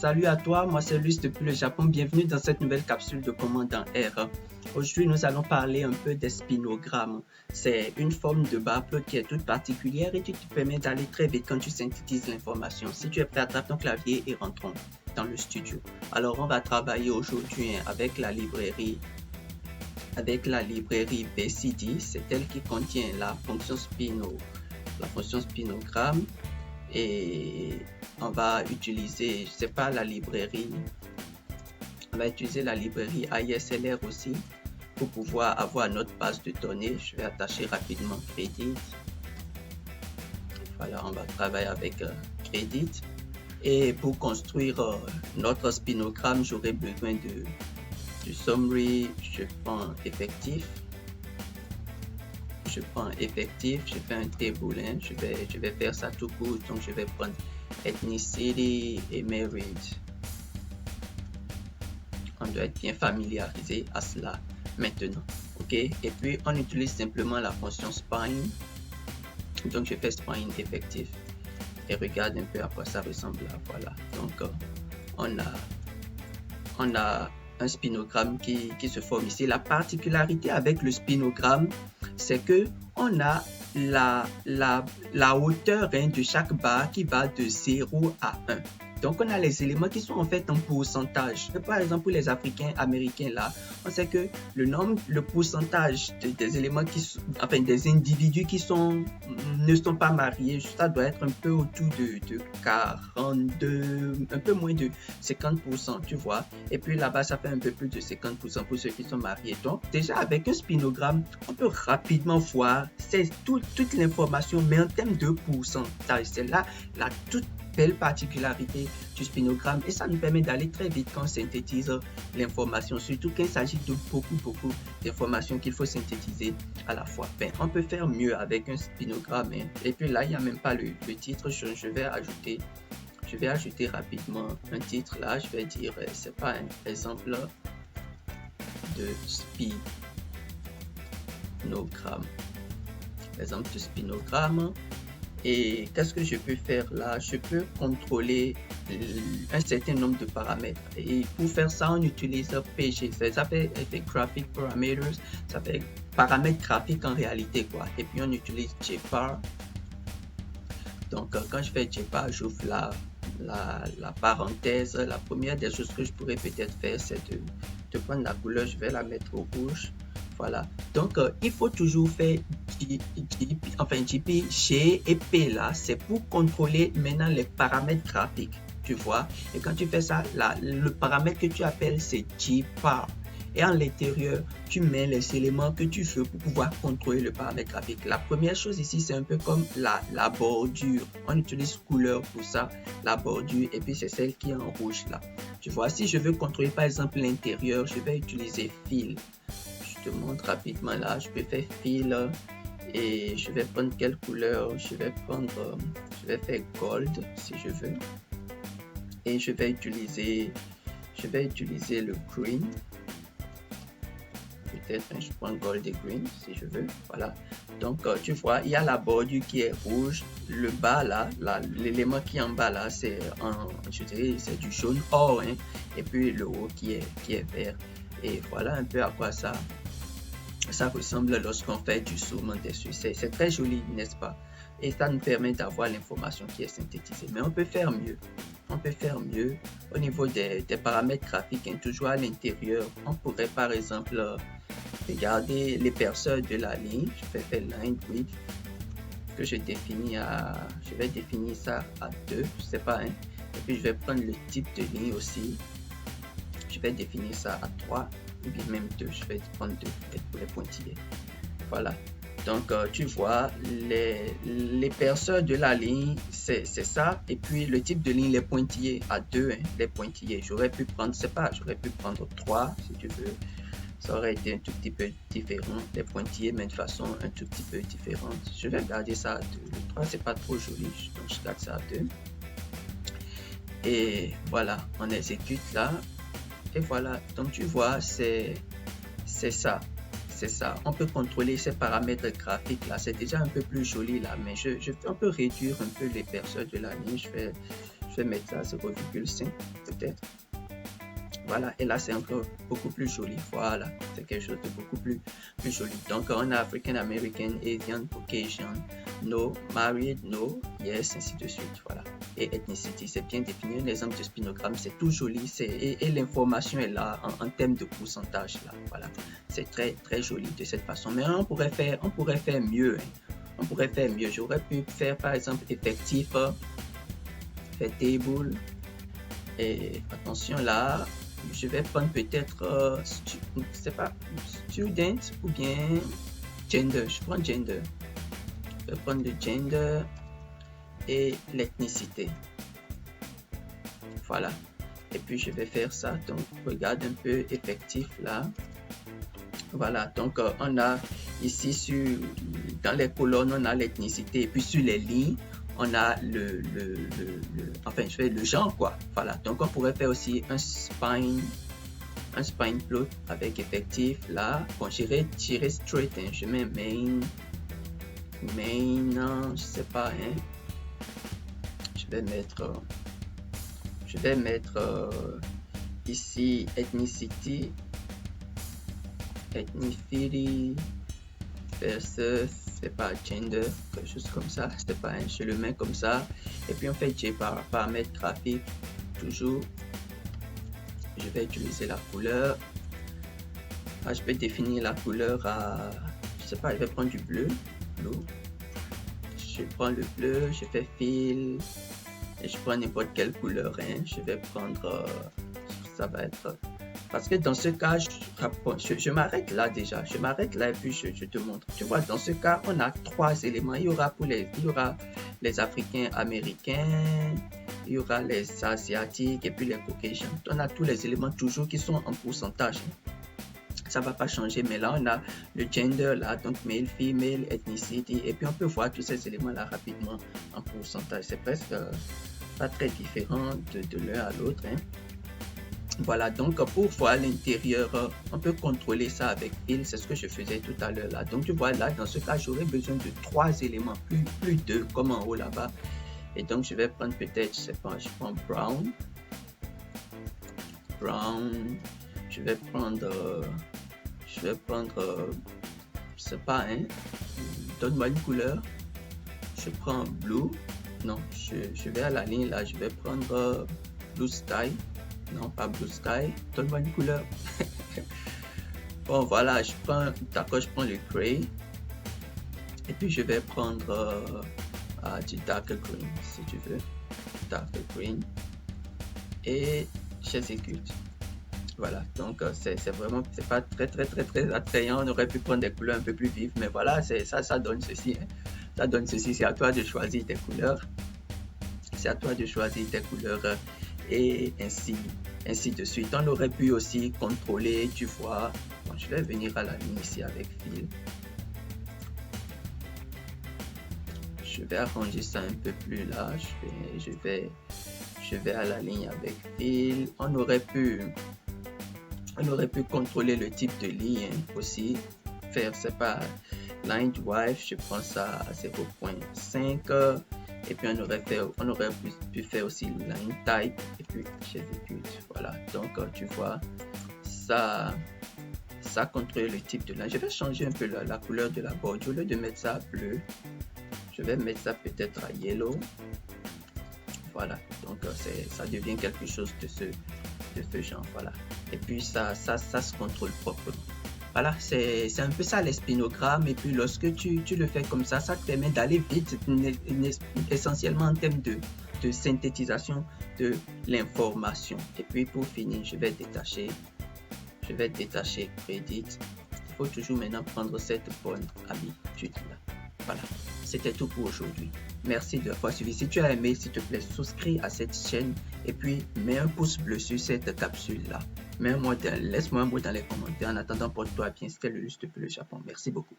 salut à toi, moi c'est Luce depuis le Japon, bienvenue dans cette nouvelle capsule de commande en R. Aujourd'hui nous allons parler un peu des spinogrammes. C'est une forme de bar plot qui est toute particulière et qui te permet d'aller très vite quand tu synthétises l'information. Si tu es prêt, attrape ton clavier et rentrons dans le studio. Alors on va travailler aujourd'hui avec la librairie BCD, c'est elle qui contient la fonction spinogramme. Et on va utiliser, je sais pas, la librairie, on va utiliser la librairie ASLR aussi pour pouvoir avoir notre base de données. Je vais attacher rapidement Credit. Voilà, on va travailler avec Credit. Et pour construire notre spinogramme, j'aurai besoin du summary. Je prends effectif. Je fais un table, hein. Je vais faire ça tout court, donc je vais prendre ethnicity et marriage. On doit être bien familiarisé à cela maintenant, ok? Et puis on utilise simplement la fonction spine, donc je fais spine effectif et regarde un peu à quoi ça ressemble là. Voilà, donc on a un spinogramme qui se forme ici. La particularité avec le spinogramme, c'est que on a la hauteur de chaque barre qui va de 0 à 1. Donc, on a les éléments qui sont en fait en pourcentage. Par exemple, pour les Africains, Américains, là, on sait que le pourcentage des éléments des individus qui ne sont pas mariés, ça doit être un peu autour de 42, un peu moins de 50%, tu vois. Et puis là-bas, ça fait un peu plus de 50% pour ceux qui sont mariés. Donc, déjà, avec un spinogramme, on peut rapidement voir, c'est toute l'information, mais en termes de pourcentage, c'est là la toute belle particularité du spinogramme et ça nous permet d'aller très vite quand on synthétise l'information, surtout quand il s'agit de beaucoup d'informations qu'il faut synthétiser à la fois. On peut faire mieux avec un spinogramme, hein. Et puis là, il n'y a même pas le titre. Je vais ajouter rapidement un titre là. Je vais dire, c'est pas un exemple de spinogramme. Exemple de spinogramme. Et qu'est-ce que je peux faire là? Je peux contrôler un certain nombre de paramètres. Et pour faire ça, on utilise PG. Ça s'appelle Graphic Parameters. Ça fait paramètres graphiques en réalité, quoi. Et puis on utilise JPAR. Donc quand je fais JPAR, j'ouvre la parenthèse. La première des choses que je pourrais peut-être faire, c'est de prendre la couleur. Je vais la mettre au rouge. Voilà, donc il faut toujours faire JP, G et P là, c'est pour contrôler maintenant les paramètres graphiques, tu vois. Et quand tu fais ça, là, le paramètre que tu appelles c'est JPAR. Et en l'intérieur, tu mets les éléments que tu veux pour pouvoir contrôler le paramètre graphique. La première chose ici, c'est un peu comme la bordure. On utilise couleur pour ça, la bordure, et puis c'est celle qui est en rouge là. Tu vois, si je veux contrôler par exemple l'intérieur, je vais utiliser Fill. Je te montre rapidement là, je peux faire Fill et je vais prendre quelle couleur? Je vais faire Gold si je veux. Et je vais utiliser le Green. Peut-être je prends Gold et Green si je veux. Voilà. Donc tu vois, il y a la bordure qui est rouge. Le bas là, l'élément qui est en bas là, c'est c'est du jaune or, hein. Et puis le haut qui est vert. Et voilà un peu à quoi ça ressemble lorsqu'on fait du zoom dessus. C'est très joli, n'est-ce pas? Et ça nous permet d'avoir l'information qui est synthétisée. Mais on peut faire mieux. Au niveau des paramètres graphiques, hein, toujours à l'intérieur. On pourrait par exemple regarder l'épaisseur de la ligne. Je vais faire line width que je vais définir ça à 2, je sais pas, hein. Et puis je vais prendre le type de ligne aussi. Je vais définir ça à 3 ou bien même 2. Je vais prendre 2 pour les pointillés. Voilà. Donc, tu vois, l'épaisseur de la ligne, c'est ça. Et puis, le type de ligne, les pointillés à 2, hein, les pointillés. J'aurais pu prendre 3 si tu veux. Ça aurait été un tout petit peu différent. Les pointillés, mais de façon un tout petit peu différente. Je vais garder ça à 2. Le 3, c'est pas trop joli. Donc, je garde ça à 2. Et voilà, on exécute là. Et voilà, donc tu vois, c'est ça. On peut contrôler ces paramètres graphiques là. C'est déjà un peu plus joli là, mais on peut réduire un peu l'épaisseur de la ligne. Je je vais mettre ça à 0,5 peut-être. Voilà, et là c'est encore beaucoup plus joli. Voilà, c'est quelque chose de beaucoup plus joli. Donc on a African American, Asian, Caucasian, no, married, no, yes, ainsi de suite. Voilà. Et ethnicity, c'est bien défini. Un exemple de spinogramme, c'est tout joli. Et l'information est là en termes de pourcentage. Là. Voilà, c'est très joli de cette façon. Mais on pourrait faire mieux. Hein. On pourrait faire mieux. J'aurais pu faire par exemple effectif, faire table. Et attention là. Je vais prendre peut-être, c'est pas student ou bien gender. Je prends gender. Je vais prendre le gender et l'ethnicité. Voilà. Et puis je vais faire ça. Donc regarde un peu effectif là. Voilà. Donc on a ici dans les colonnes on a l'ethnicité et puis sur les lignes on a enfin je fais le genre quoi. Voilà, donc on pourrait faire aussi un spine plot avec effectif là. Bon, j'irai tirer straight, hein. Je mets main, je sais pas, hein. Je vais mettre ici ethnicity versus, c'est pas gender, quelque chose comme ça, c'est pas, hein, je le mets comme ça, et puis on fait J par paramètre graphique, toujours, je vais utiliser la couleur, je vais définir la couleur à, je sais pas, je vais prendre du bleu, je prends le bleu, je fais fill, et je prends n'importe quelle couleur, hein, je vais prendre, ça va être... Parce que dans ce cas, je m'arrête là déjà. Je m'arrête là et puis je te montre. Tu vois, dans ce cas, on a 3 éléments. Il y aura les Africains américains, il y aura les Asiatiques et puis les Caucasiens. On a tous les éléments toujours qui sont en pourcentage. Ça ne va pas changer, mais là, on a le gender, là, donc male, female, ethnicity. Et puis, on peut voir tous ces éléments-là rapidement en pourcentage. C'est presque pas très différent de l'un à l'autre. Hein. Voilà, donc pour voir l'intérieur, on peut contrôler ça avec fill, c'est ce que je faisais tout à l'heure là. Donc tu vois là, dans ce cas, j'aurais besoin de 3 éléments, plus 2 comme en haut là-bas. Et donc je vais prendre peut-être, je sais pas, je prends brown. Je vais prendre, je sais pas, hein, donne-moi une couleur. Je prends blue, non, je vais à la ligne là, je vais prendre blue sky. Non, pas blue sky, donne-moi une couleur. Bon, voilà, je prends le gray. Et puis, je vais prendre du dark green, si tu veux. Dark green. Et j'exécute. Voilà, donc c'est pas très attrayant. On aurait pu prendre des couleurs un peu plus vives. Mais voilà, ça donne ceci. Hein. Ça donne ceci. C'est à toi de choisir tes couleurs. C'est à toi de choisir tes couleurs. Et ainsi de suite. On aurait pu aussi contrôler, tu vois. Bon, je vais venir à la ligne ici avec fill. Je vais arranger ça un peu plus là. Je vais à la ligne avec fill. On aurait pu contrôler le type de ligne aussi. Faire, c'est pas line drive. Je prends ça à 0.5. Et puis on aurait pu faire aussi line type et puis j'exécute. Voilà, donc tu vois, ça contrôle le type de line. Je vais changer un peu la couleur de la borne. Au lieu de mettre ça bleu, je vais mettre ça peut-être à yellow. Voilà, donc ça devient quelque chose de ce genre. Voilà, et puis ça se contrôle proprement. Voilà, c'est un peu ça les spinogrammes. Et puis lorsque tu le fais comme ça te permet d'aller vite, essentiellement en termes de synthétisation de l'information. Et puis pour finir, je vais détacher Credit. Il faut toujours maintenant prendre cette bonne habitude là. Voilà, c'était tout pour aujourd'hui. Merci de l'avoir suivi. Si tu as aimé, s'il te plaît, souscris à cette chaîne et puis mets un pouce bleu sur cette capsule là. Laisse-moi un mot dans les commentaires. En attendant, porte-toi bien. C'était le Juste pour le Japon. Merci beaucoup.